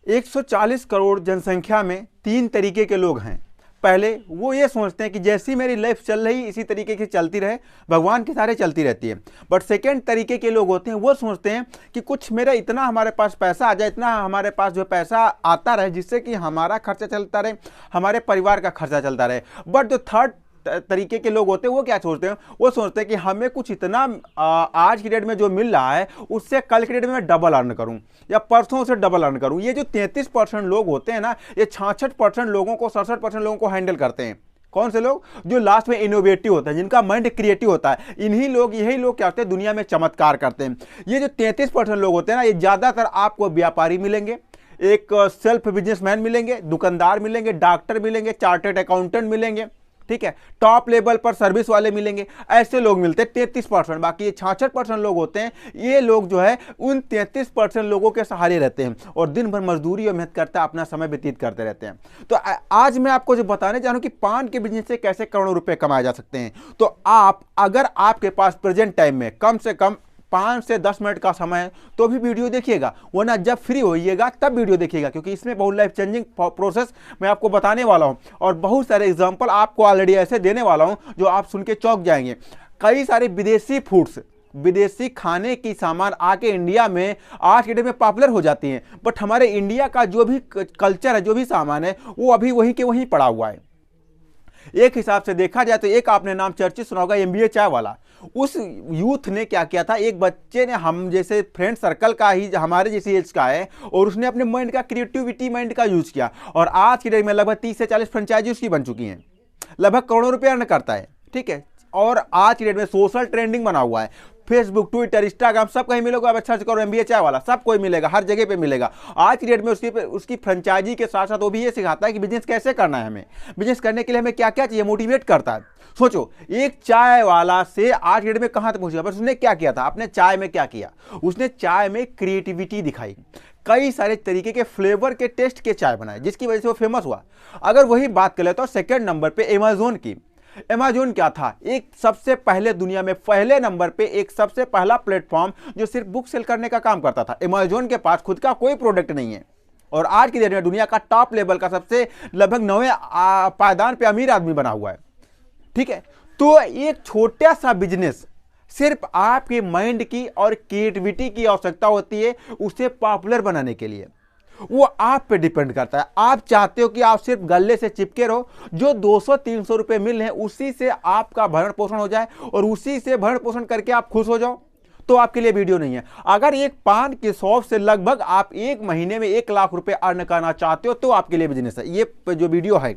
140 करोड़ जनसंख्या में 3 तरीके के लोग हैं। पहले वो ये सोचते हैं कि जैसी मेरी लाइफ चल रही इसी तरीके की चलती रहे, भगवान की सारे चलती रहती है। बट सेकंड तरीके के लोग होते हैं, वो सोचते हैं कि कुछ मेरा इतना हमारे पास पैसा आ जाए, इतना हमारे पास जो पैसा आता रहे जिससे कि हमारा खर्चा चलता रहे, हमारे परिवार का खर्चा चलता रहे। बट जो थर्ड तरीके के लोग होते हैं वो क्या सोचते हैं, वो सोचते हैं कि हमें कुछ इतना आज की डेट में जो मिल रहा है उससे कल की डेट में मैं डबल अर्न करूं या परसों से डबल अर्न करूं। ये जो 33% लोग होते हैं ना, ये 66% लोगों को, 67% लोगों को हैंडल करते हैं। कौन से लोग? जो लास्ट में इनोवेटिव होता है, जिनका माइंड क्रिएटिव होता है। यही लोग क्या होते हैं, दुनिया में चमत्कार करते हैं। ये जो 33% लोग होते हैं ना, ये ज्यादातर आपको व्यापारी मिलेंगे, एक सेल्फ बिजनेसमैन मिलेंगे, दुकानदार मिलेंगे, डॉक्टर मिलेंगे, चार्टर्ड अकाउंटेंट मिलेंगे, ठीक है, टॉप लेवल पर सर्विस वाले मिलेंगे। ऐसे लोग मिलते हैं 33%। बाकी ये 66% लोग होते हैं, ये लोग जो है उन 33% लोगों के सहारे रहते हैं और दिन भर मजदूरी और मेहनत करते अपना समय व्यतीत करते रहते हैं। तो आज मैं आपको जो बताने जा रहा हूं कि पान के बिजनेस से कैसे करोड़ों रुपए कमाए जा सकते हैं। तो अगर आपके पास प्रेजेंट टाइम में कम से कम 5 से 10 मिनट का समय है तो भी वीडियो देखिएगा, वरना जब फ्री होइएगा तब वीडियो देखिएगा, क्योंकि इसमें बहुत लाइफ चेंजिंग प्रोसेस मैं आपको बताने वाला हूं और बहुत सारे एग्जांपल आपको ऑलरेडी ऐसे देने वाला हूं जो आप सुन के चौंक जाएंगे। कई सारे विदेशी फूड्स, विदेशी खाने की सामान आके इंडिया में आज के डेट में पॉपुलर हो जाती हैं, बट हमारे इंडिया का जो भी कल्चर है, जो भी सामान है, वो अभी वहीं के वहीं पड़ा हुआ है। एक हिसाब से देखा जाए तो एक आपने नाम चर्चित सुना होगा, एमबीए चाय वाला। उस यूथ ने क्या किया था, एक बच्चे ने, हम जैसे फ्रेंड सर्कल का ही, हमारे जैसी एज का है, और उसने अपने माइंड का, क्रिएटिविटी माइंड का यूज किया और आज की डेट में लगभग 30 से 40 फ्रेंचाइजी उसकी बन चुकी हैं, लगभग करोड़ों रुपये अर्न करता है, ठीक है। और आज की डेट में सोशल ट्रेंडिंग बना हुआ है, फेसबुक, ट्विटर, इंस्टाग्राम, सब कहीं मिलेगा। आप सर्च करो एमबीए चाय वाला, सब कोई मिलेगा, हर जगह पे मिलेगा। आज की डेट में उसकी फ्रेंचाइजी के साथ साथ वो भी ये सिखाता है कि बिजनेस कैसे करना है, हमें बिजनेस करने के लिए हमें क्या क्या चाहिए, मोटिवेट करता है। सोचो, एक चाय वाला से आज की डेट में कहां तक पहुंचा, बस उसने क्या किया था, अपने चाय में क्या किया, उसने चाय में क्रिएटिविटी दिखाई, कई सारे तरीके के फ्लेवर के टेस्ट के चाय बनाए, जिसकी वजह से वो फेमस हुआ। अगर वही बात करें तो सेकंड नंबर पे अमेज़न की। अमेज़न क्या था, एक सबसे पहले, दुनिया में पहले नंबर पे एक सबसे पहला प्लेटफॉर्म जो सिर्फ बुक सेल करने का काम करता था। अमेज़न के पास खुद का कोई प्रोडक्ट नहीं है और आज की डेट में दुनिया का टॉप लेवल का सबसे लगभग 9वें पायदान पे अमीर आदमी बना हुआ है, ठीक है। तो एक छोटा सा बिजनेस, सिर्फ आपके माइंड की और क्रिएटिविटी की आवश्यकता होती है उसे पॉपुलर बनाने के लिए। वो आप पे डिपेंड करता है। आप चाहते हो कि आप सिर्फ गले से चिपके रहो, जो 200-300 रुपए मिल रहे हैं उसी से आपका भरण पोषण हो जाए और उसी से भरण पोषण करके आप खुश हो जाओ, तो आपके लिए वीडियो नहीं है। अगर एक पान की शॉप से लगभग आप एक महीने में 1 लाख रुपए अर्न करना चाहते हो तो आपके लिए बिजनेस है ये जो वीडियो है।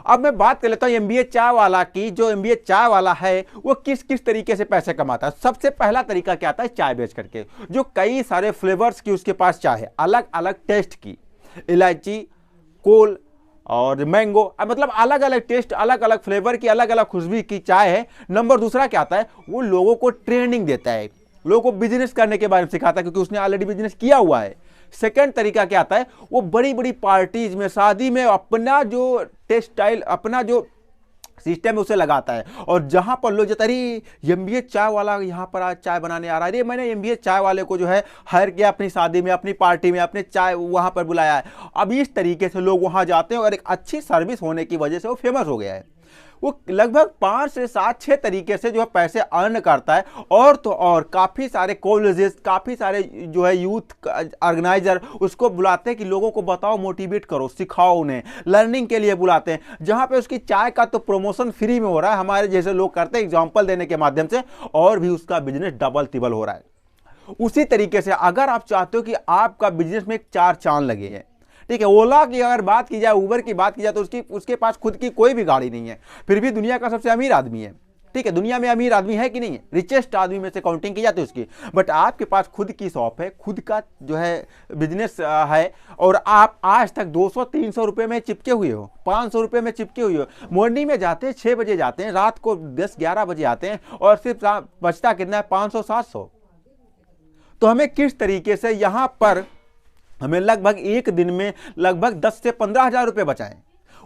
अब मैं बात कर लेता हूं एमबीए चाय वाला की। जो एमबीए चाय वाला है वो किस किस तरीके से पैसे कमाता है। सबसे पहला तरीका क्या आता है, चाय बेच करके। जो कई सारे फ्लेवर्स की उसके पास चाय है, अलग अलग टेस्ट की, इलायची, कोल और मैंगो, मतलब अलग अलग टेस्ट, अलग अलग फ्लेवर की, अलग अलग खुशबू की चाय है। नंबर दूसरा क्या आता है, वो लोगों को ट्रेनिंग देता है, लोगों को बिजनेस करने के बारे में सिखाता है, क्योंकि उसने ऑलरेडी बिजनेस किया हुआ है। सेकंड तरीका क्या आता है, वो बड़ी बड़ी पार्टीज में, शादी में अपना जो टेस्ट स्टाइल, अपना जो सिस्टम है उसे लगाता है। और जहां पर लोग जाते, अरे एमबीए चाय वाला यहां पर आज चाय बनाने आ रहा है, अरे मैंने एमबीए चाय वाले को जो है हायर किया अपनी शादी में, अपनी पार्टी में, अपने चाय वहां पर बुलाया है। अब इस तरीके से लोग वहां जाते हैं और एक अच्छी सर्विस होने की वजह से वो फेमस हो गया है। वो लगभग 5 से 7-6 तरीके से जो है पैसे अर्न करता है। और तो और काफ़ी सारे कॉलेजेस, काफ़ी सारे जो है यूथ ऑर्गेनाइजर उसको बुलाते हैं कि लोगों को बताओ, मोटिवेट करो, सिखाओ, उन्हें लर्निंग के लिए बुलाते हैं। जहाँ पे उसकी चाय का तो प्रमोशन फ्री में हो रहा है, हमारे जैसे लोग करते हैं एग्जाम्पल देने के माध्यम से, और भी उसका बिजनेस डबल तिबल हो रहा है। उसी तरीके से अगर आप चाहते हो कि आपका बिजनेस में एक 4 चांद लगे हैं, ठीक है। ओला की अगर बात की जाए, उबर की बात की जाए, तो उसके पास खुद की कोई भी गाड़ी नहीं है, फिर भी दुनिया का सबसे अमीर आदमी है, ठीक है। दुनिया में अमीर आदमी है कि नहीं है, रिचेस्ट आदमी में से काउंटिंग की जाती है उसकी। बट आपके पास खुद की शॉप है, खुद का जो है बिजनेस है, और आप आज तक 200-300 रुपए में चिपके हुए हो, 500 रुपए में चिपके हुए हो। मॉर्निंग में जाते हैं 6 बजे जाते हैं, रात को 10-11 बजे आते हैं, और सिर्फ बचता कितना है, 500-700। तो हमें किस तरीके से यहां पर हमें लगभग एक दिन में लगभग 10 से 15 हजार रुपए बचाएं,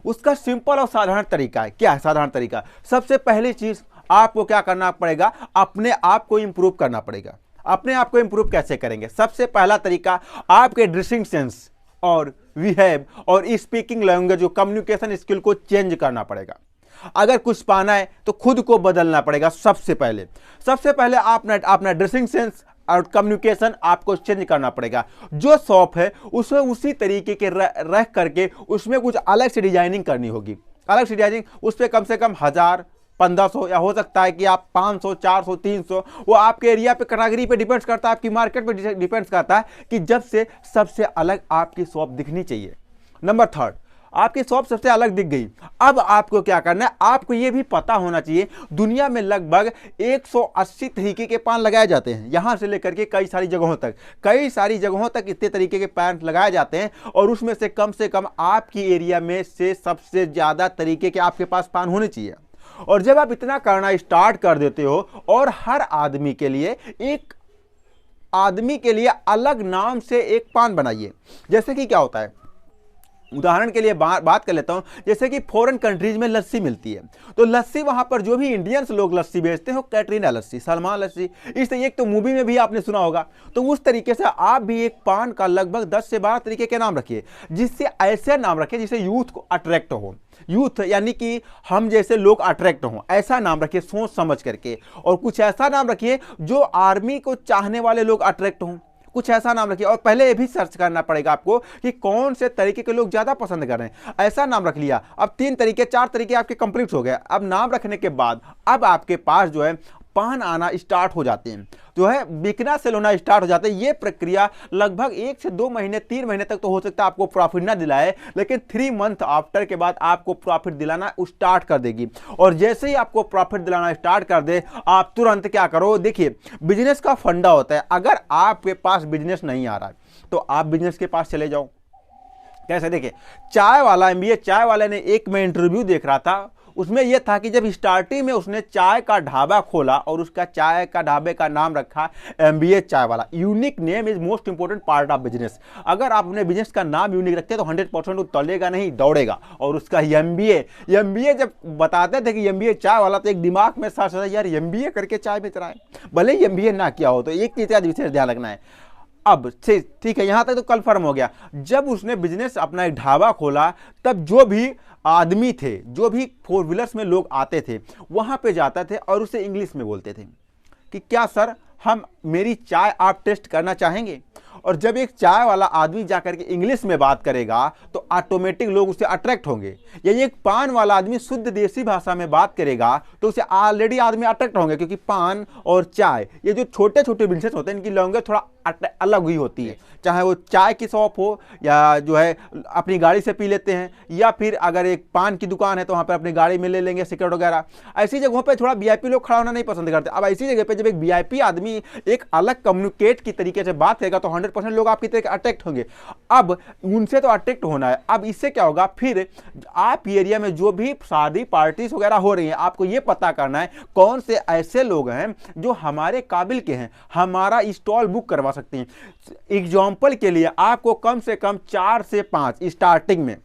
उसका सिंपल और साधारण तरीका है। क्या है साधारण तरीका? सबसे पहली चीज आपको क्या करना पड़ेगा, अपने आप को इंप्रूव करना पड़ेगा। अपने आप को इंप्रूव कैसे करेंगे? सबसे पहला तरीका, आपके ड्रेसिंग सेंस, और विहेव और स्पीकिंग लैंग्वेज, जो कम्युनिकेशन स्किल को चेंज करना पड़ेगा। अगर कुछ पाना है तो खुद को बदलना पड़ेगा। सबसे पहले आपने अपना ड्रेसिंग सेंस और कम्युनिकेशन आपको चेंज करना पड़ेगा। जो शॉप है उसमें उसी तरीके के रह करके उसमें कुछ अलग से डिजाइनिंग करनी होगी। अलग से डिजाइनिंग, उस पर कम से कम 1000, 1500 या हो सकता है कि आप 500, 400, 300, वो आपके एरिया पे, कैटेगरी पे डिपेंड्स करता है, आपकी मार्केट पे डिपेंड्स करता है कि जब से सबसे अलग आपकी शॉप दिखनी चाहिए। नंबर 3, आपकी शॉप सबसे अलग दिख गई। अब आपको क्या करना है, आपको यह भी पता होना चाहिए दुनिया में लगभग 180 तरीके के पान लगाए जाते हैं, यहां से लेकर के कई सारी जगहों तक इतने तरीके के पान लगाए जाते हैं, और उसमें से कम आपकी एरिया में से सबसे ज्यादा तरीके के आपके पास पान होने चाहिए। और जब आप इतना करना स्टार्ट कर देते हो, और हर आदमी के लिए अलग नाम से एक पान बनाइए। जैसे कि क्या होता है, उदाहरण के लिए बात कर लेता हूं, जैसे कि फॉरेन कंट्रीज में लस्सी मिलती है, तो लस्सी वहां पर जो भी इंडियंस लोग लस्सी बेचते हैं, कैटरीना लस्सी, सलमान लस्सी, इस एक तो मूवी में भी आपने सुना होगा। तो उस तरीके से आप भी एक पान का लगभग 10 से 12 तरीके के नाम रखिए, जिससे ऐसे नाम रखिए जिससे यूथ को अट्रैक्ट हो, यूथ यानी कि हम जैसे लोग अट्रैक्ट हों, ऐसा नाम रखिए सोच समझ करके। और कुछ ऐसा नाम रखिए जो आर्मी को चाहने वाले लोग अट्रैक्ट हों, कुछ ऐसा नाम रखिए। और पहले ये भी सर्च करना पड़ेगा आपको कि कौन से तरीके के लोग ज्यादा पसंद कर रहे हैं। ऐसा नाम रख लिया, अब 3 तरीके 4 तरीके आपके कंप्लीट हो गए। अब नाम रखने के बाद अब आपके पास जो है पान आना स्टार्ट हो जाते हैं, जो है बिकना सेल होना स्टार्ट हो जाते हैं। ये प्रक्रिया लगभग 1 से 2 महीने 3 महीने तक तो हो सकता है आपको प्रॉफिट ना दिलाए, लेकिन 3 मंथ आफ्टर के बाद आपको प्रॉफिट दिलाना स्टार्ट कर देगी। और जैसे ही आपको प्रॉफिट दिलाना स्टार्ट कर दे, आप तुरंत क्या करो, देखिए बिजनेस का फंडा होता है, अगर आपके पास बिजनेस नहीं आ रहा है तो आप बिजनेस के पास चले जाओ। कैसे, देखिए चाय वाला, MBA चाय वाले ने एक मैं इंटरव्यू देख रहा था, उसमें यह था कि जब स्टार्टिंग में उसने चाय का ढाबा खोला और उसका चाय का ढाबे का नाम रखा MBA चाय वाला। Unique name is most important part of business. अगर आप अपने बिजनेस का नाम यूनिक रखते हैं तो 100% वो तलेगा नहीं, दौड़ेगा। और उसका MBA जब बताते थे कि MBA चाय वाला, तो एक दिमाग में साथ होता है यार MBA करके चाय बेच रहा है, भले ही MBA ना किया हो। तो एक चीज का विशेष ध्यान रखना है। अब ठीक है, यहां तक तो कंफर्म हो गया। जब उसने बिजनेस अपना एक ढाबा खोला, तब जो भी आदमी थे, जो भी 4 व्हीलर्स में लोग आते थे, वहां पे जाते थे और उसे इंग्लिश में बोलते थे कि क्या सर, हम मेरी चाय आप टेस्ट करना चाहेंगे। और जब एक चाय वाला आदमी जाकर के इंग्लिश में बात करेगा तो ऑटोमेटिक लोग उससे अट्रैक्ट होंगे। यदि एक पान वाला आदमी शुद्ध देसी भाषा में बात करेगा तो उसे ऑलरेडी आदमी अट्रैक्ट होंगे, क्योंकि पान और चाय, ये जो छोटे छोटे बिजनेस होते हैं, इनकी लैंग्वेज थोड़ा अलग ही होती है। चाहे वो चाय की शॉप हो, या जो है अपनी गाड़ी से पी लेते हैं, या फिर अगर एक पान की दुकान है तो वहां पर अपनी गाड़ी में ले लेंगे सिगरेट वगैरह। ऐसी जगहों पे थोड़ा VIP लोग खड़ा होना नहीं पसंद करते। अब ऐसी जगह पे जब एक VIP आदमी एक अलग कम्युनिकेट की तरीके से बात करेगा तो 100% लोग आपकी तरह अट्रैक्ट होंगे। अब उनसे तो अट्रैक्ट होना है। अब इससे क्या होगा, फिर आप एरिया में जो भी शादी पार्टीज वगैरह हो रही हैं, आपको ये पता करना है कौन से ऐसे लोग हैं जो हमारे काबिल के हैं, हमारा स्टॉल बुक करवा सकते हैं। एग्जाम्पल के लिए आपको कम से कम 4 से 5 स्टार्टिंग में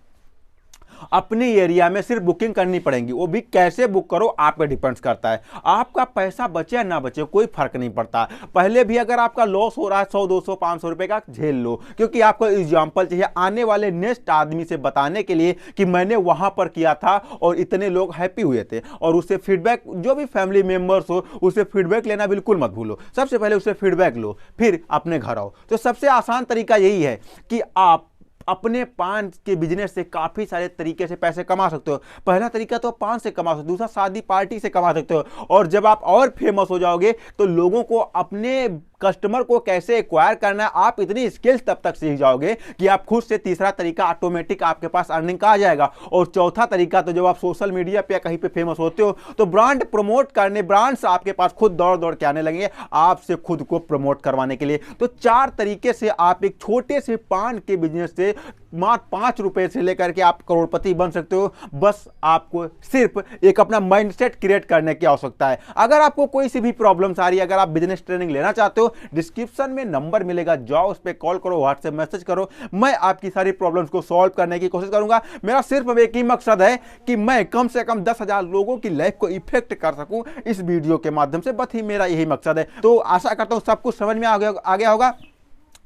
अपने एरिया में सिर्फ बुकिंग करनी पड़ेगी। वो भी कैसे बुक करो आप पे डिपेंड्स करता है। आपका पैसा बचे या ना बचे कोई फर्क नहीं पड़ता। पहले भी अगर आपका लॉस हो रहा है 100, 200, 500 रुपए का, झेल लो, क्योंकि आपको एग्जाम्पल चाहिए आने वाले नेक्स्ट आदमी से बताने के लिए कि मैंने वहां पर किया था और इतने लोग हैप्पी हुए थे। और उससे फीडबैक, जो भी फैमिली मेंबर्स हो, उससे फीडबैक लेना बिल्कुल मत भूलो। सबसे पहले उससे फीडबैक लो, फिर अपने घर आओ। तो सबसे आसान तरीका यही है कि आप अपने पान के बिजनेस से काफी सारे तरीके से पैसे कमा सकते हो। पहला तरीका तो पान से कमा सकते हो, दूसरा शादी पार्टी से कमा सकते हो। और जब आप और फेमस हो जाओगे तो लोगों को, अपने कस्टमर को कैसे एक्वायर करना है, आप इतनी स्किल्स तब तक सीख जाओगे कि आप खुद से, तीसरा तरीका ऑटोमेटिक आपके पास अर्निंग का आ जाएगा। और चौथा तरीका तो जब आप सोशल मीडिया पे या कहीं पे फेमस होते हो तो ब्रांड प्रमोट करने, ब्रांड्स आपके पास खुद दौड़ दौड़ के आने लगेंगे आपसे खुद को प्रमोट करवाने के लिए। तो 4 तरीके से आप एक छोटे से पान के बिजनेस से मात्र 5 रुपए से लेकर के आप करोड़पति बन सकते हो। बस आपको सिर्फ एक अपना माइंडसेट क्रिएट करने की आवश्यकता है। अगर आपको कोई सी भी प्रॉब्लम्स आ रही है, अगर आप बिजनेस ट्रेनिंग लेना चाहते हो, डिस्क्रिप्शन में नंबर मिलेगा, जाओ उस पर कॉल करो, व्हाट्सएप मैसेज करो, मैं आपकी सारी प्रॉब्लम्स को सॉल्व करने की कोशिश करूंगा। मेरा सिर्फ एक ही मकसद है कि मैं कम से कम 10,000 लोगों की लाइफ को इफेक्ट कर सकूं इस वीडियो के माध्यम से, बस ही मेरा यही मकसद है। तो आशा करता हूं सब कुछ समझ में आ गया होगा।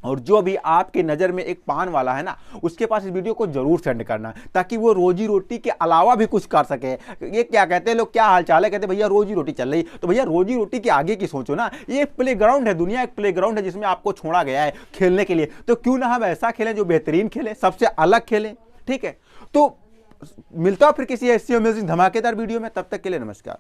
और जो भी आपके नज़र में एक पान वाला है ना, उसके पास इस वीडियो को जरूर सेंड करना, ताकि वो रोजी रोटी के अलावा भी कुछ कर सके। ये क्या कहते हैं लोग, क्या हाल चाल है, कहते हैं भैया रोजी रोटी चल रही, तो भैया रोजी रोटी के आगे की सोचो ना। ये प्ले ग्राउंड है, दुनिया एक प्ले ग्राउंड है जिसमें आपको छोड़ा गया है खेलने के लिए, तो क्यों ना हम ऐसा खेलें जो बेहतरीन खेलें, सबसे अलग खेलें। ठीक है, तो मिलता हूं फिर किसी ऐसी अमेजिंग धमाकेदार वीडियो में, तब तक के लिए नमस्कार।